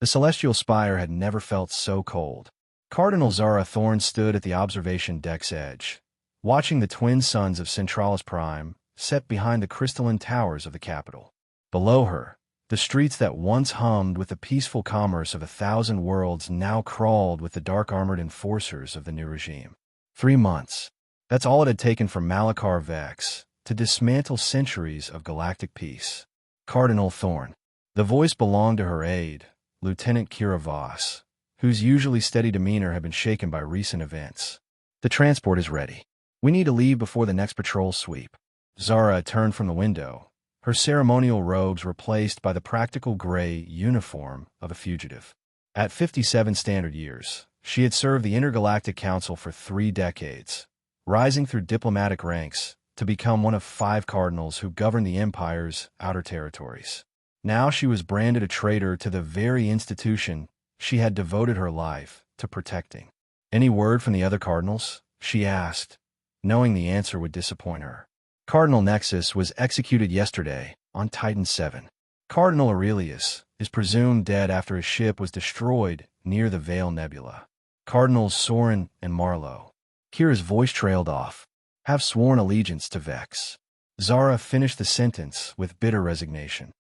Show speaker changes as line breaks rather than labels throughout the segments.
The celestial spire had never felt so cold. Cardinal Zara Thorne stood at the observation deck's edge, watching the twin suns of Centralis Prime set behind the crystalline towers of the capital. Below her, the streets that once hummed with the peaceful commerce of 1,000 worlds now crawled with the dark-armored enforcers of the new regime. 3 months. That's all it had taken for Malachar Vex to dismantle centuries of galactic peace. Cardinal Thorne. The voice belonged to her aide, Lieutenant Kira Voss, whose usually steady demeanor had been shaken by recent events. The transport is ready. We need to leave before the next patrol sweep. Zara turned from the window, her ceremonial robes replaced by the practical gray uniform of a fugitive. At 57 standard years, she had served the Intergalactic Council for 3 decades, rising through diplomatic ranks to become one of 5 cardinals who governed the Empire's outer territories. Now she was branded a traitor to the very institution she had devoted her life to protecting. Any word from the other cardinals? She asked, knowing the answer would disappoint her. Cardinal Nexus was executed yesterday on Titan 7. Cardinal Aurelius is presumed dead after his ship was destroyed near the Veil Nebula. Cardinals Soren and Marlowe, Kira's voice trailed off, have sworn allegiance to Vex. Zara finished the sentence with bitter resignation.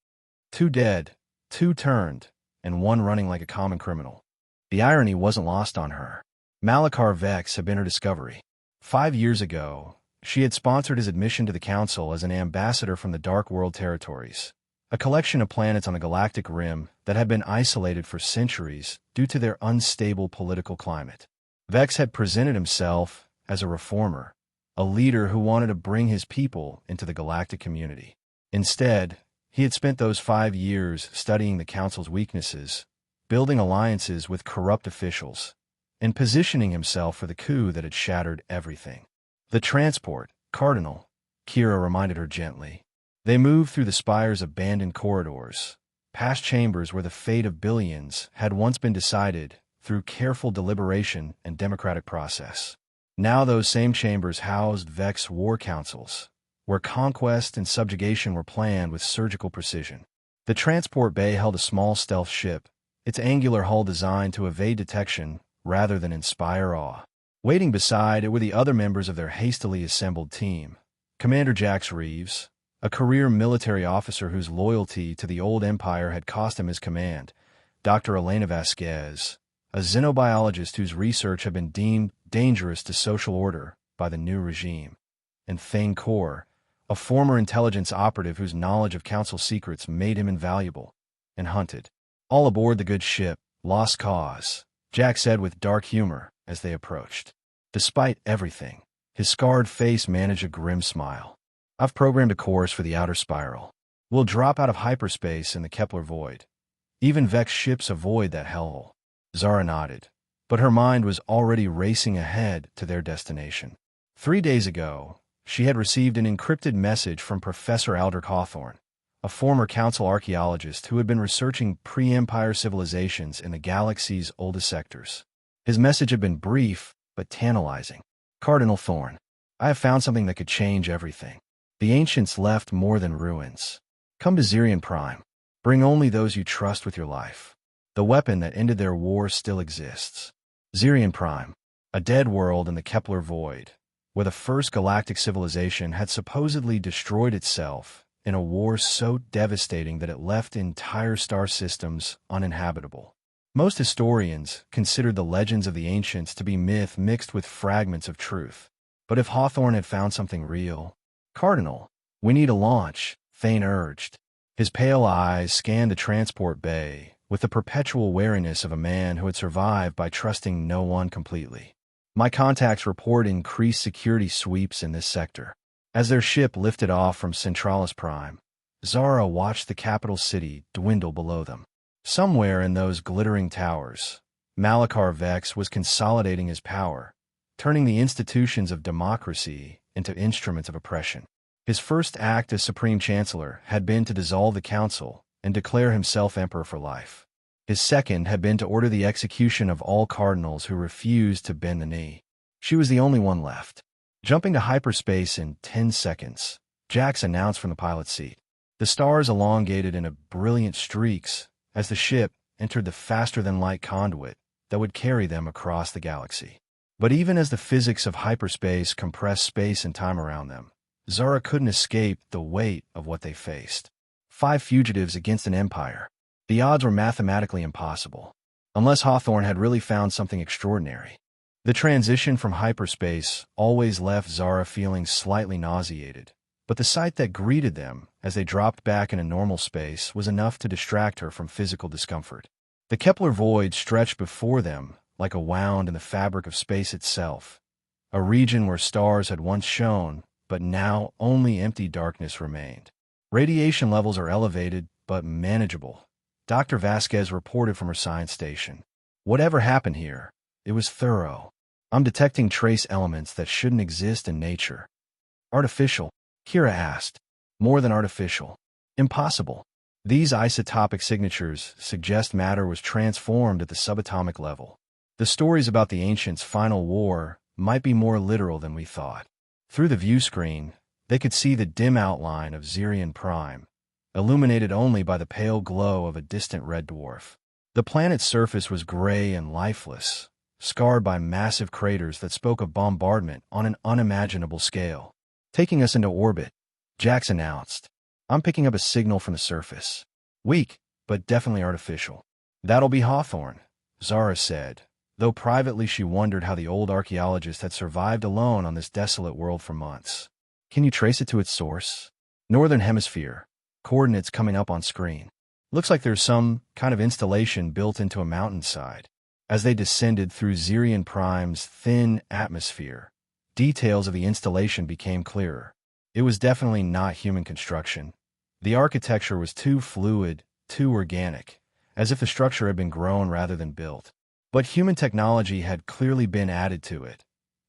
2 dead, 2 turned, and 1 running like a common criminal. The irony wasn't lost on her. Malachar Vex had been her discovery. 5 years ago, she had sponsored his admission to the Council as an ambassador from the Dark World territories, a collection of planets on a galactic rim that had been isolated for centuries due to their unstable political climate. Vex had presented himself as a reformer, a leader who wanted to bring his people into the galactic community. Instead, he had spent those 5 years studying the Council's weaknesses, building alliances with corrupt officials, and positioning himself for the coup that had shattered everything. The transport, Cardinal, Kira reminded her gently. They moved through the spire's abandoned corridors, past chambers where the fate of billions had once been decided through careful deliberation and democratic process. Now those same chambers housed Vex war councils, where conquest and subjugation were planned with surgical precision. The transport bay held a small stealth ship, its angular hull designed to evade detection rather than inspire awe. Waiting beside it were the other members of their hastily assembled team. Commander Jax Reeves, a career military officer whose loyalty to the old empire had cost him his command. Dr. Elena Vasquez, a xenobiologist whose research had been deemed dangerous to social order by the new regime. And Thane Kor, a former intelligence operative whose knowledge of Council secrets made him invaluable. And Hunted. All aboard the good ship, Lost Cause, Jack said with dark humor as they approached. Despite everything, his scarred face managed a grim smile. I've programmed a course for the outer spiral. We'll drop out of hyperspace in the Kepler void. Even Vex ships avoid that hellhole. Zara nodded, but her mind was already racing ahead to their destination. 3 days ago, she had received an encrypted message from Professor Aldrich Hawthorne, a former Council archaeologist who had been researching pre-Empire civilizations in the galaxy's oldest sectors. His message had been brief, but tantalizing. Cardinal Thorne, I have found something that could change everything. The ancients left more than ruins. Come to Zirian Prime. Bring only those you trust with your life. The weapon that ended their war still exists. Zirian Prime, a dead world in the Kepler void, where the first galactic civilization had supposedly destroyed itself in a war so devastating that it left entire star systems uninhabitable. Most historians considered the legends of the ancients to be myth mixed with fragments of truth. But if Hawthorne had found something real... Cardinal, we need a launch, Thane urged. His pale eyes scanned the transport bay with the perpetual wariness of a man who had survived by trusting no one completely. My contacts report increased security sweeps in this sector. As their ship lifted off from Centralis Prime, Zara watched the capital city dwindle below them. Somewhere in those glittering towers, Malachar Vex was consolidating his power, turning the institutions of democracy into instruments of oppression. His first act as Supreme Chancellor had been to dissolve the Council and declare himself Emperor for life. His second had been to order the execution of all cardinals who refused to bend the knee. She was the only one left. Jumping to hyperspace in 10 seconds, Jax announced from the pilot's seat. The stars elongated into brilliant streaks as the ship, entered the faster-than-light conduit that would carry them across the galaxy. But even as the physics of hyperspace compressed space and time around them, Zara couldn't escape the weight of what they faced. 5 fugitives against an empire. The odds were mathematically impossible, unless Hawthorne had really found something extraordinary. The transition from hyperspace always left Zara feeling slightly nauseated, but the sight that greeted them as they dropped back into normal space was enough to distract her from physical discomfort. The Kepler void stretched before them like a wound in the fabric of space itself, a region where stars had once shone, but now only empty darkness remained. Radiation levels are elevated, but manageable, Dr. Vasquez reported from her science station. Whatever happened here, it was thorough. I'm detecting trace elements that shouldn't exist in nature. Artificial? Kira asked. More than artificial. Impossible. These isotopic signatures suggest matter was transformed at the subatomic level. The stories about the ancients' final war might be more literal than we thought. Through the view screen, they could see the dim outline of Zirian Prime, illuminated only by the pale glow of a distant red dwarf. The planet's surface was gray and lifeless, scarred by massive craters that spoke of bombardment on an unimaginable scale. Taking us into orbit, Jax announced. I'm picking up a signal from the surface. Weak, but definitely artificial. That'll be Hawthorne, Zara said, though privately she wondered how the old archaeologist had survived alone on this desolate world for months. Can you trace it to its source? Northern Hemisphere. Coordinates coming up on screen. Looks like there's some kind of installation built into a mountainside. As they descended through Zirian Prime's thin atmosphere, details of the installation became clearer. It was definitely not human construction. The architecture was too fluid, too organic, as if the structure had been grown rather than built. But human technology had clearly been added to it.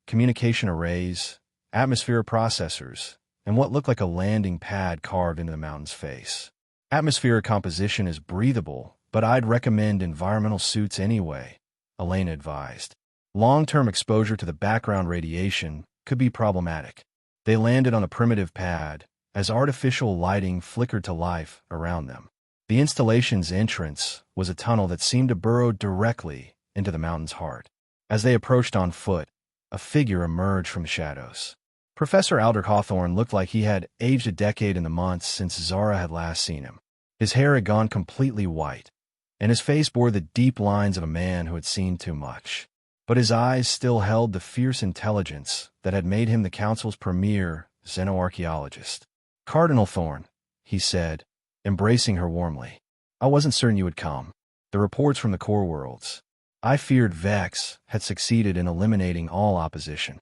Communication arrays, atmosphere processors, and what looked like a landing pad carved into the mountain's face. Atmospheric composition is breathable, but I'd recommend environmental suits anyway, Elena advised. Long-term exposure to the background radiation could be problematic. They landed on a primitive pad, as artificial lighting flickered to life around them. The installation's entrance was a tunnel that seemed to burrow directly into the mountain's heart. As they approached on foot, a figure emerged from the shadows. Professor Aldrich Hawthorne looked like he had aged a decade in the months since Zara had last seen him. His hair had gone completely white, and his face bore the deep lines of a man who had seen too much. But his eyes still held the fierce intelligence that had made him the Council's premier xenoarchaeologist. Cardinal Thorne, he said, embracing her warmly. I wasn't certain you would come. The reports from the core worlds. I feared Vex had succeeded in eliminating all opposition.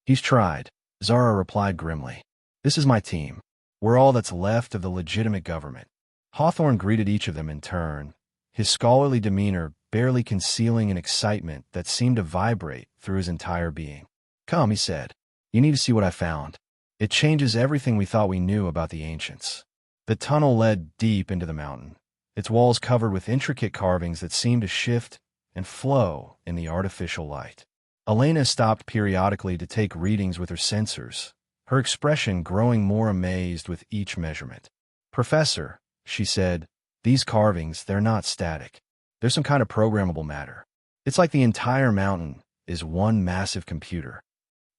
He's tried, Zara replied grimly. This is my team. We're all that's left of the legitimate government. Hawthorne greeted each of them in turn, his scholarly demeanor barely concealing an excitement that seemed to vibrate through his entire being. Come, he said. You need to see what I found. It changes everything we thought we knew about the ancients. The tunnel led deep into the mountain, its walls covered with intricate carvings that seemed to shift and flow in the artificial light. Elena stopped periodically to take readings with her sensors, her expression growing more amazed with each measurement. Professor, she said, these carvings, they're not static. There's some kind of programmable matter. It's like the entire mountain is one massive computer.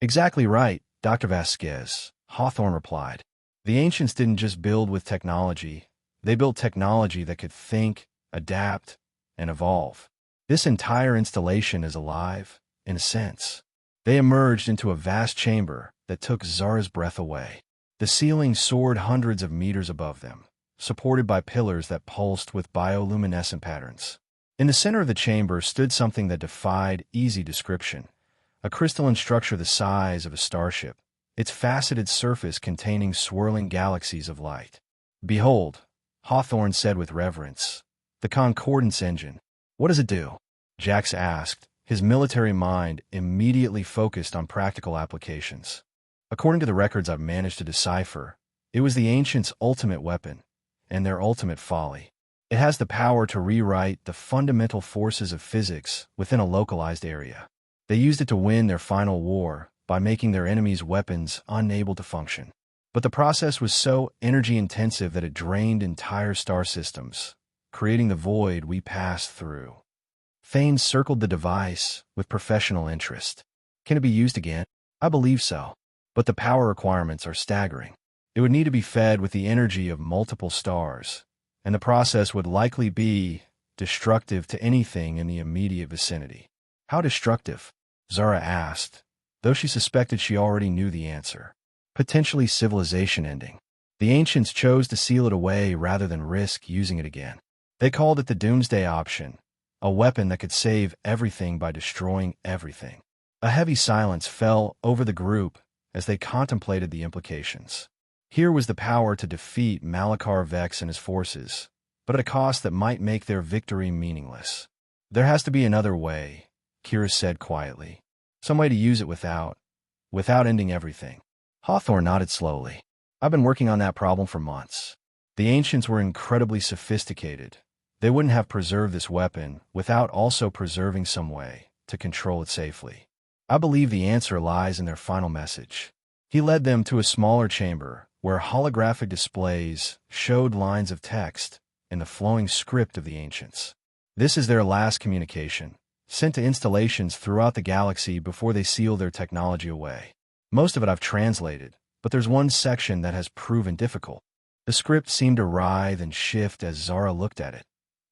Exactly right, Dr. Vasquez, Hawthorne replied. The ancients didn't just build with technology. They built technology that could think, adapt, and evolve. This entire installation is alive, in a sense. They emerged into a vast chamber that took Zara's breath away. The ceiling soared hundreds of meters above them, supported by pillars that pulsed with bioluminescent patterns. In the center of the chamber stood something that defied easy description, a crystalline structure the size of a starship, its faceted surface containing swirling galaxies of light. Behold, Hawthorne said with reverence, the concordance engine. What does it do? Jax asked, his military mind immediately focused on practical applications. According to the records I've managed to decipher, it was the ancients' ultimate weapon, and their ultimate folly. It has the power to rewrite the fundamental forces of physics within a localized area. They used it to win their final war by making their enemies' weapons unable to function. But the process was so energy-intensive that it drained entire star systems, creating the void we pass through. Thane circled the device with professional interest. Can it be used again? I believe so. But the power requirements are staggering. It would need to be fed with the energy of multiple stars, and the process would likely be destructive to anything in the immediate vicinity. How destructive? Zara asked, though she suspected she already knew the answer. Potentially civilization ending. The ancients chose to seal it away rather than risk using it again. They called it the Doomsday option, a weapon that could save everything by destroying everything. A heavy silence fell over the group as they contemplated the implications. Here was the power to defeat Malachar Vex and his forces, but at a cost that might make their victory meaningless. There has to be another way, Kira said quietly. Some way to use it without ending everything. Hawthorne nodded slowly. I've been working on that problem for months. The ancients were incredibly sophisticated. They wouldn't have preserved this weapon without also preserving some way to control it safely. I believe the answer lies in their final message. He led them to a smaller chamber where holographic displays showed lines of text in the flowing script of the ancients. This is their last communication, sent to installations throughout the galaxy before they seal their technology away. Most of it I've translated, but there's one section that has proven difficult. The script seemed to writhe and shift as Zara looked at it,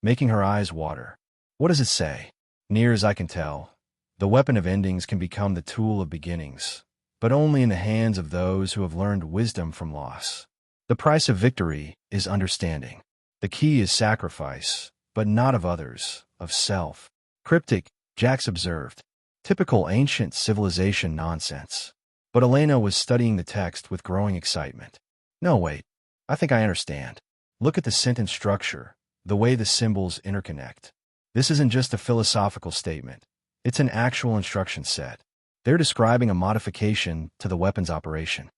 making her eyes water. What does it say? Near as I can tell, the weapon of endings can become the tool of beginnings, but only in the hands of those who have learned wisdom from loss. The price of victory is understanding. The key is sacrifice, but not of others, of self. Cryptic, Jax observed. Typical ancient civilization nonsense. But Elena was studying the text with growing excitement. No, wait. I think I understand. Look at the sentence structure, the way the symbols interconnect. This isn't just a philosophical statement. It's an actual instruction set. They're describing a modification to the weapon's operation.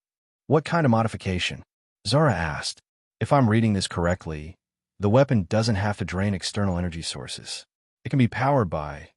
What kind of modification? Zara asked. If I'm reading this correctly, the weapon doesn't have to drain external energy sources. It can be powered by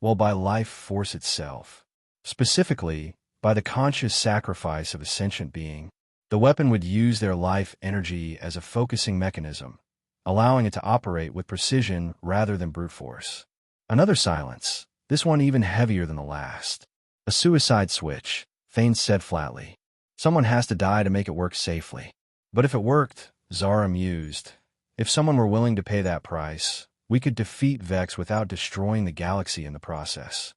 life force itself. Specifically, by the conscious sacrifice of a sentient being. The weapon would use their life energy as a focusing mechanism, allowing it to operate with precision rather than brute force. Another silence, this one even heavier than the last. A suicide switch, Thane said flatly. Someone has to die to make it work safely. But if it worked, Zara mused, if someone were willing to pay that price, we could defeat Vex without destroying the galaxy in the process.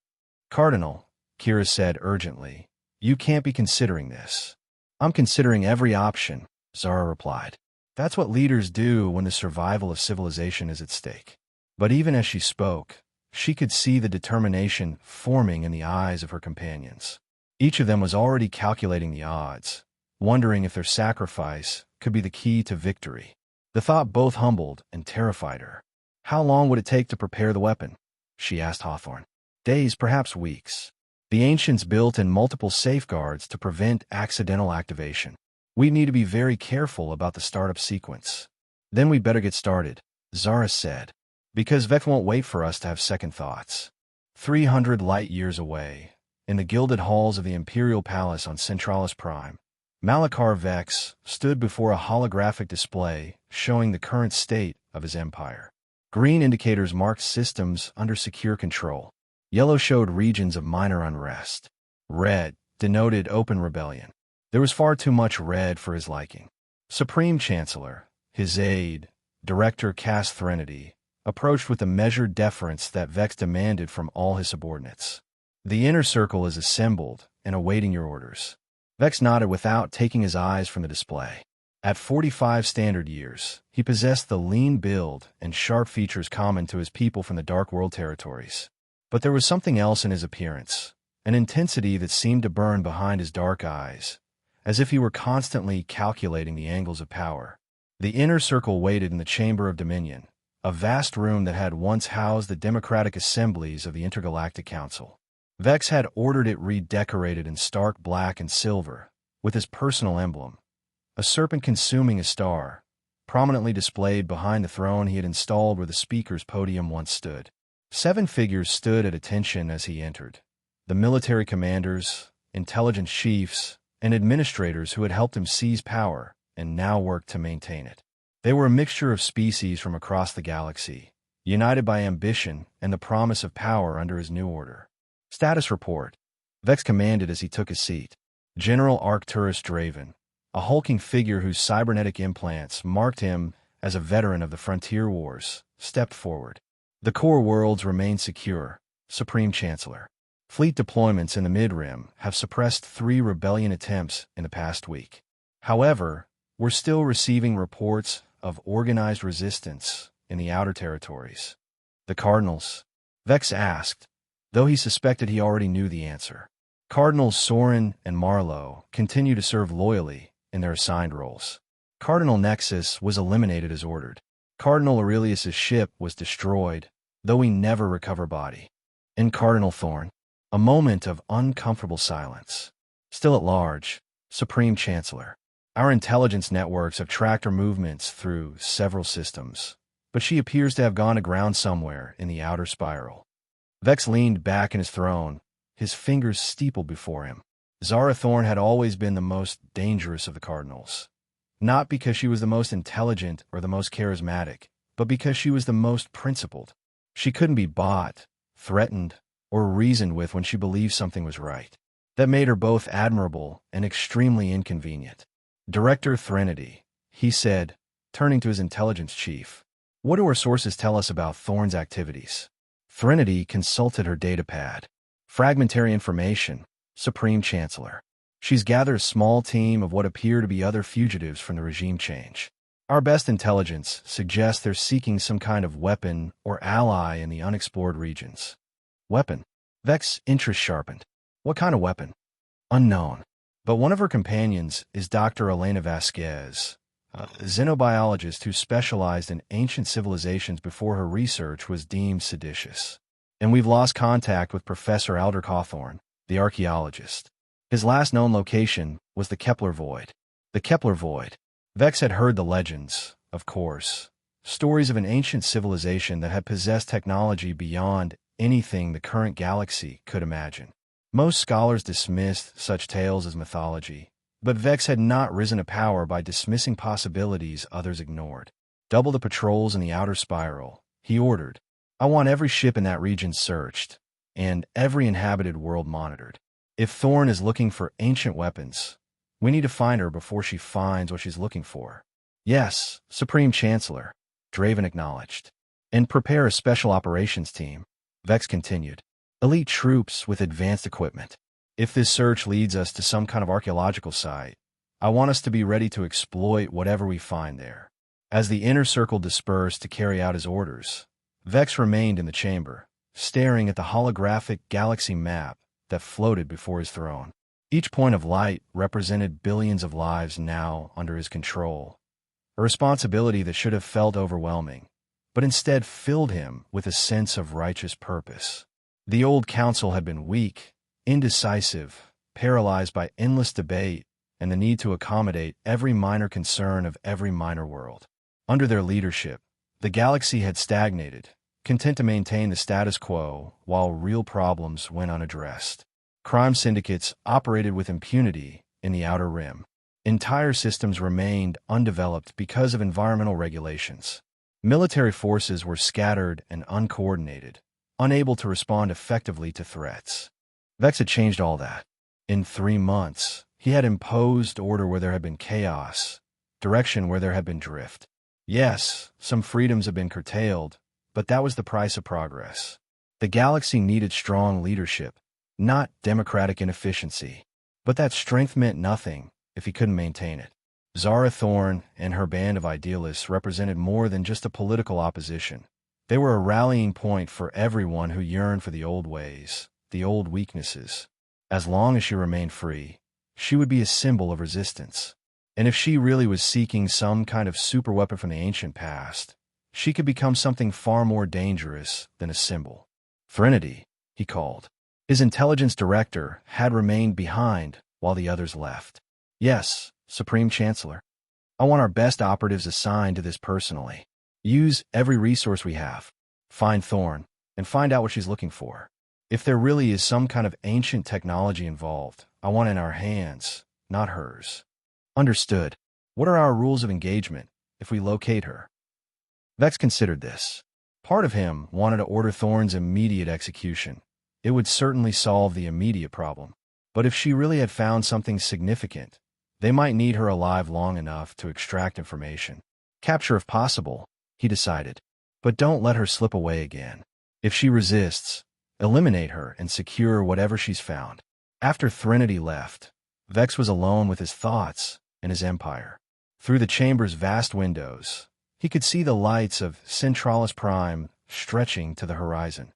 Cardinal, Kira said urgently, you can't be considering this. I'm considering every option, Zara replied. That's what leaders do when the survival of civilization is at stake. But even as she spoke, she could see the determination forming in the eyes of her companions. Each of them was already calculating the odds, wondering if their sacrifice could be the key to victory. The thought both humbled and terrified her. How long would it take to prepare the weapon? She asked Hawthorne. Days, perhaps weeks. The ancients built in multiple safeguards to prevent accidental activation. We need to be very careful about the startup sequence. Then we'd better get started, Zara said. Because Vex won't wait for us to have second thoughts. 300 light-years away, in the gilded halls of the Imperial Palace on Centralis Prime, Malachar Vex stood before a holographic display showing the current state of his empire. Green indicators marked systems under secure control. Yellow showed regions of minor unrest. Red denoted open rebellion. There was far too much red for his liking. Supreme Chancellor, his aide, Director Cass Threnody, approached with the measured deference that Vex demanded from all his subordinates. The inner circle is assembled and awaiting your orders. Vex nodded without taking his eyes from the display. At 45 standard years, he possessed the lean build and sharp features common to his people from the Dark World territories. But there was something else in his appearance, an intensity that seemed to burn behind his dark eyes, as if he were constantly calculating the angles of power. The inner circle waited in the Chamber of Dominion, a vast room that had once housed the democratic assemblies of the Intergalactic Council. Vex had ordered it redecorated in stark black and silver, with his personal emblem, a serpent consuming a star, prominently displayed behind the throne he had installed where the speaker's podium once stood. 7 figures stood at attention as he entered. The military commanders, intelligence chiefs, and administrators who had helped him seize power and now worked to maintain it. They were a mixture of species from across the galaxy, united by ambition and the promise of power under his new order. Status report. Vex commanded as he took his seat. General Arcturus Draven, a hulking figure whose cybernetic implants marked him as a veteran of the frontier wars, stepped forward. The core worlds remain secure, Supreme Chancellor. Fleet deployments in the Mid-Rim have suppressed 3 rebellion attempts in the past week. However, we're still receiving reports of organized resistance in the outer territories. The Cardinals? Vex asked, though he suspected he already knew the answer. Cardinals Soren and Marlowe continue to serve loyally in their assigned roles. Cardinal Nexus was eliminated as ordered. Cardinal Aurelius's ship was destroyed, though he never recovered body. And Cardinal Thorn? A moment of uncomfortable silence. Still at large, Supreme Chancellor. Our intelligence networks have tracked her movements through several systems, but she appears to have gone aground somewhere in the outer spiral. Vex leaned back in his throne, his fingers steepled before him. Zara Thorn had always been the most dangerous of the Cardinals. Not because she was the most intelligent or the most charismatic, but because she was the most principled. She couldn't be bought, threatened, or reasoned with when she believed something was right. That made her both admirable and extremely inconvenient. Director Threnody, he said, turning to his intelligence chief. What do our sources tell us about Thorn's activities? Threnody consulted her datapad. Fragmentary information, Supreme Chancellor. She's gathered a small team of what appear to be other fugitives from the regime change. Our best intelligence suggests they're seeking some kind of weapon or ally in the unexplored regions. Weapon? Vex's interest sharpened. What kind of weapon? Unknown. But one of her companions is Dr. Elena Vasquez, a xenobiologist who specialized in ancient civilizations before her research was deemed seditious. And we've lost contact with Professor Aldrich Hawthorne, the archaeologist. His last known location was the Kepler Void. The Kepler Void. Vex had heard the legends, of course, stories of an ancient civilization that had possessed technology beyond anything the current galaxy could imagine. Most scholars dismissed such tales as mythology, but Vex had not risen to power by dismissing possibilities others ignored. Double the patrols in the outer spiral, he ordered. I want every ship in that region searched, and every inhabited world monitored. If Thorn is looking for ancient weapons, we need to find her before she finds what she's looking for. Yes, Supreme Chancellor, Draven acknowledged. And prepare a special operations team, Vex continued. Elite troops with advanced equipment. If this search leads us to some kind of archaeological site, I want us to be ready to exploit whatever we find there. As the inner circle dispersed to carry out his orders, Vex remained in the chamber, staring at the holographic galaxy map that floated before his throne. Each point of light represented billions of lives now under his control, a responsibility that should have felt overwhelming, but instead filled him with a sense of righteous purpose. The old council had been weak, indecisive, paralyzed by endless debate and the need to accommodate every minor concern of every minor world. Under their leadership, the galaxy had stagnated, content to maintain the status quo while real problems went unaddressed. Crime syndicates operated with impunity in the Outer Rim. Entire systems remained undeveloped because of environmental regulations. Military forces were scattered and uncoordinated, unable to respond effectively to threats. Vex had changed all that. In 3 months, he had imposed order where there had been chaos, direction where there had been drift. Yes, some freedoms had been curtailed, but that was the price of progress. The galaxy needed strong leadership, not democratic inefficiency. But that strength meant nothing if he couldn't maintain it. Zara Thorn and her band of idealists represented more than just a political opposition. They were a rallying point for everyone who yearned for the old ways, the old weaknesses. As long as she remained free, she would be a symbol of resistance. And if she really was seeking some kind of superweapon from the ancient past, she could become something far more dangerous than a symbol. Threnody, he called. His intelligence director had remained behind while the others left. Yes, Supreme Chancellor. I want our best operatives assigned to this personally. Use every resource we have. Find Thorn, and find out what she's looking for. If there really is some kind of ancient technology involved, I want it in our hands, not hers. Understood. What are our rules of engagement? if we locate her. Vex considered this. Part of him wanted to order Thorn's immediate execution. It would certainly solve the immediate problem. But if she really had found something significant, they might need her alive long enough to extract information. Capture if possible, he decided. But don't let her slip away again. If she resists, eliminate her and secure whatever she's found. After Threnody left, Vex was alone with his thoughts and his empire. Through the chamber's vast windows, he could see the lights of Centralis Prime stretching to the horizon.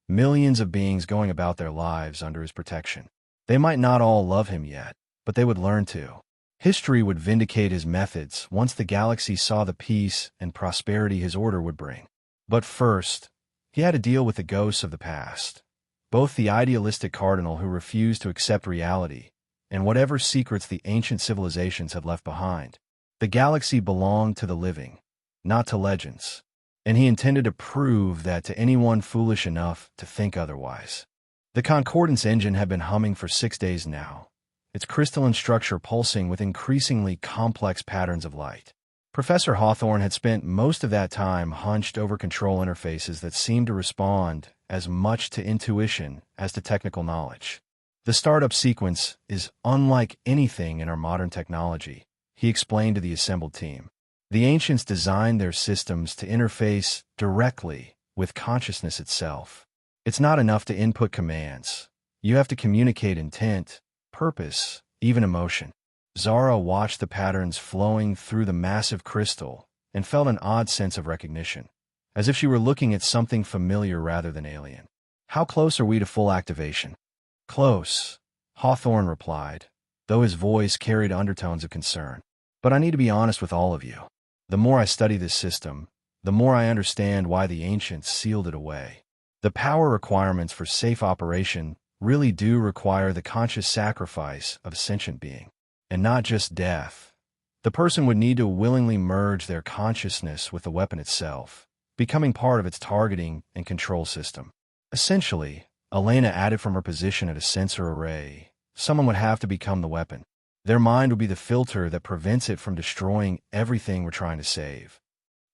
Millions of beings going about their lives under his protection. They might not all love him yet, but they would learn to. History would vindicate his methods once the galaxy saw the peace and prosperity his order would bring. But first, he had to deal with the ghosts of the past, both the idealistic cardinal who refused to accept reality and whatever secrets the ancient civilizations had left behind. The galaxy belonged to the living, not to legends, and he intended to prove that to anyone foolish enough to think otherwise. The Concordance engine had been humming for 6 days now, its crystalline structure pulsing with increasingly complex patterns of light. Professor Hawthorne had spent most of that time hunched over control interfaces that seemed to respond as much to intuition as to technical knowledge. The startup sequence is unlike anything in our modern technology, he explained to the assembled team. The ancients designed their systems to interface directly with consciousness itself. It's not enough to input commands. You have to communicate intent, purpose, even emotion. Zara watched the patterns flowing through the massive crystal and felt an odd sense of recognition, as if she were looking at something familiar rather than alien. How close are we to full activation? Close, Hawthorne replied, though his voice carried undertones of concern. But I need to be honest with all of you. The more I study this system, the more I understand why the ancients sealed it away. The power requirements for safe operation really do require the conscious sacrifice of a sentient being, and not just death. The person would need to willingly merge their consciousness with the weapon itself, becoming part of its targeting and control system. Essentially, Elena added from her position at a sensor array. Someone would have to become the weapon. Their mind would be the filter that prevents it from destroying everything we're trying to save.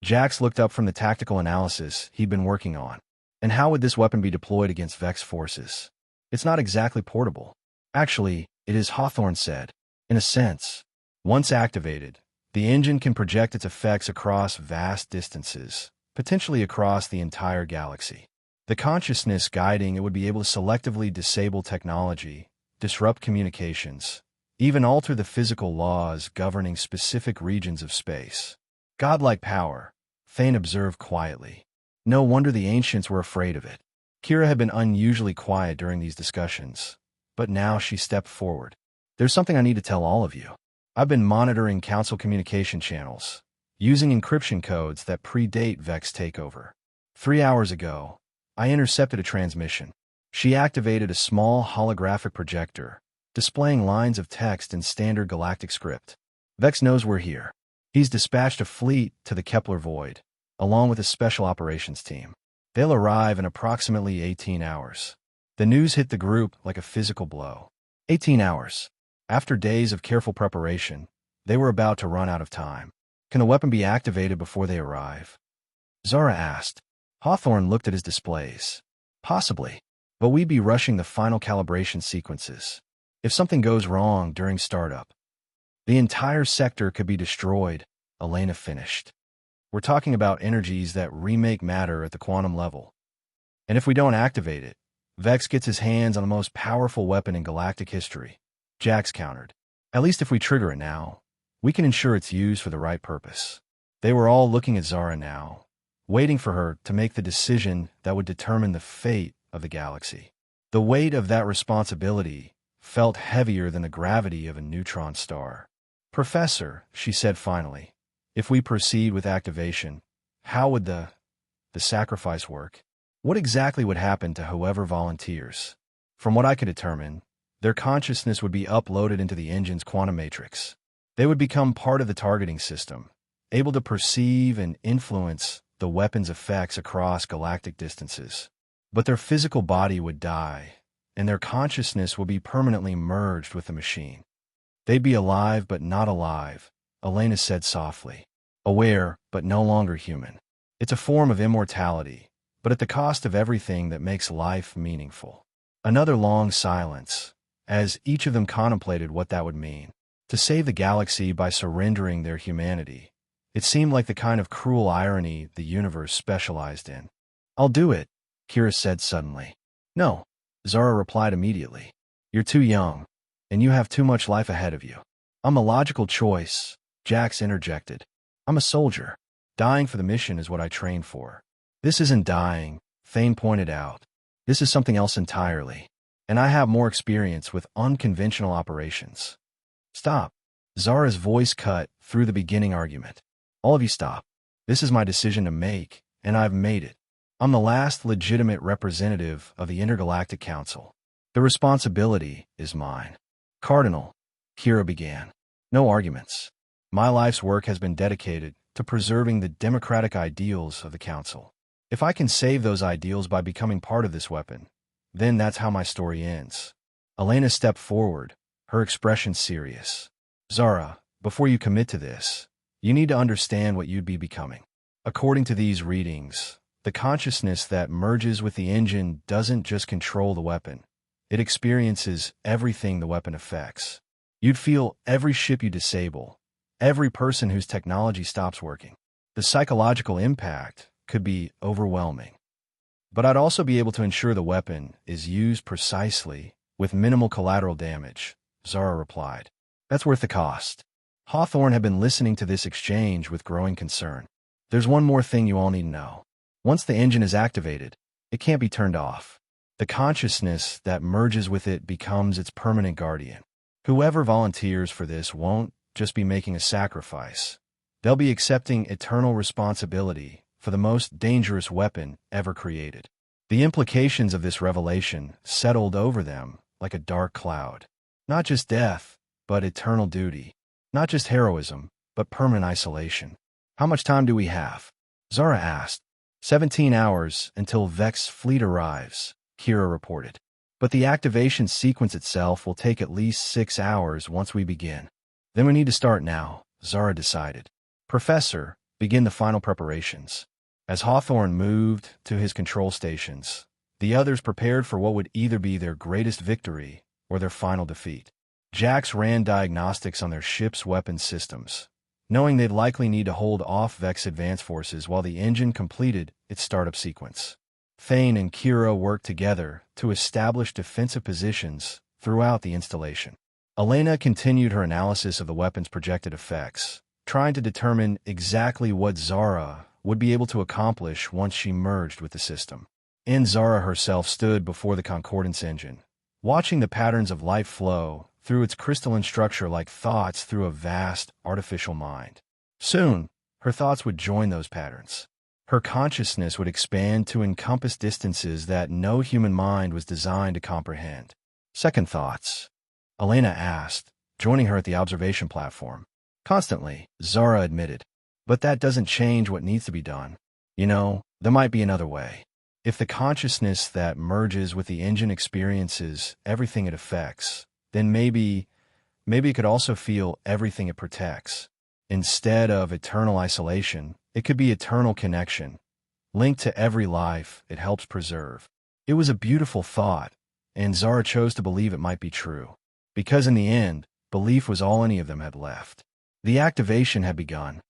Jax looked up from the tactical analysis he'd been working on. And how would this weapon be deployed against Vex forces? It's not exactly portable. Actually, it is, Hawthorne said. In a sense, once activated, the engine can project its effects across vast distances, potentially across the entire galaxy. The consciousness guiding it would be able to selectively disable technology, disrupt communications, even alter the physical laws governing specific regions of space. Godlike power, Thane observed quietly. No wonder the ancients were afraid of it. Kira had been unusually quiet during these discussions, but now she stepped forward. There's something I need to tell all of you. I've been monitoring Council communication channels, using encryption codes that predate Vex takeover. 3 hours ago, I intercepted a transmission. She activated a small holographic projector, displaying lines of text in standard Galactic script. Vex knows we're here. He's dispatched a fleet to the Kepler Void, along with a special operations team. They'll arrive in approximately 18 hours. The news hit the group like a physical blow. 18 hours. After days of careful preparation, they were about to run out of time. Can the weapon be activated before they arrive? Zara asked. Hawthorne looked at his displays. Possibly, but we'd be rushing the final calibration sequences. If something goes wrong during startup, the entire sector could be destroyed, Elena finished. We're talking about energies that remake matter at the quantum level. And if we don't activate it, Vex gets his hands on the most powerful weapon in galactic history, Jax countered. At least if we trigger it now, we can ensure it's used for the right purpose. They were all looking at Zara now, waiting for her to make the decision that would determine the fate of the galaxy. The weight of that responsibility felt heavier than the gravity of a neutron star. Professor, she said finally, if we proceed with activation, how would the sacrifice work? What exactly would happen to whoever volunteers? From what I could determine, their consciousness would be uploaded into the engine's quantum matrix. They would become part of the targeting system, able to perceive and influence the weapon's effects across galactic distances. But their physical body would die, and their consciousness would be permanently merged with the machine. They'd be alive but not alive, Elena said softly. aware, but no longer human. It's a form of immortality, but at the cost of everything that makes life meaningful. Another long silence, as each of them contemplated what that would mean. To save the galaxy by surrendering their humanity. It seemed like the kind of cruel irony the universe specialized in. "I'll do it," Kira said suddenly. "No," Zara replied immediately. "You're too young, and you have too much life ahead of you." "I'm a logical choice," Jax interjected. "I'm a soldier. Dying for the mission is what I trained for." "This isn't dying," Thane pointed out. "This is something else entirely. And I have more experience with unconventional operations." "Stop." Zara's voice cut through the beginning argument. "All of you stop. This is my decision to make, and I've made it. I'm the last legitimate representative of the Intergalactic Council. The responsibility is mine." "Cardinal," Kira began. "No arguments. My life's work has been dedicated to preserving the democratic ideals of the Council. If I can save those ideals by becoming part of this weapon, then that's how my story ends." Elena stepped forward, her expression serious. "Zara, before you commit to this, you need to understand what you'd be becoming. According to these readings, the consciousness that merges with the engine doesn't just control the weapon. It experiences everything the weapon affects. You'd feel every ship you disable, every person whose technology stops working. The psychological impact could be overwhelming. But I'd also be able to ensure the weapon is used precisely, with minimal collateral damage," Zara replied. "That's worth the cost." Hawthorne had been listening to this exchange with growing concern. "There's one more thing you all need to know. Once the engine is activated, it can't be turned off. The consciousness that merges with it becomes its permanent guardian. Whoever volunteers for this won't just be making a sacrifice. They'll be accepting eternal responsibility for the most dangerous weapon ever created." The implications of this revelation settled over them like a dark cloud. Not just death, but eternal duty. Not just heroism, but permanent isolation. "How much time do we have?" Zara asked. 17 hours until Vex's fleet arrives," Kira reported. "But the activation sequence itself will take at least 6 hours once we begin." "Then we need to start now," Zara decided. "Professor, begin the final preparations." As Hawthorne moved to his control stations, the others prepared for what would either be their greatest victory or their final defeat. Jax ran diagnostics on their ship's weapons systems, knowing they'd likely need to hold off Vex's advance forces while the engine completed its startup sequence. Thane and Kira worked together to establish defensive positions throughout the installation. Elena continued her analysis of the weapon's projected effects, trying to determine exactly what Zara would be able to accomplish once she merged with the system. And Zara herself stood before the Concordance engine, watching the patterns of light flow through its crystalline structure like thoughts through a vast artificial mind. Soon, her thoughts would join those patterns. Her consciousness would expand to encompass distances that no human mind was designed to comprehend. "Second thoughts?" Elena asked, joining her at the observation platform. "Constantly," Zara admitted. "But that doesn't change what needs to be done. You know, there might be another way. If the consciousness that merges with the engine experiences everything it affects, then maybe it could also feel everything it protects. Instead of eternal isolation, it could be eternal connection, linked to every life it helps preserve." It was a beautiful thought, and Zara chose to believe it might be true. Because in the end, belief was all any of them had left. The activation had begun,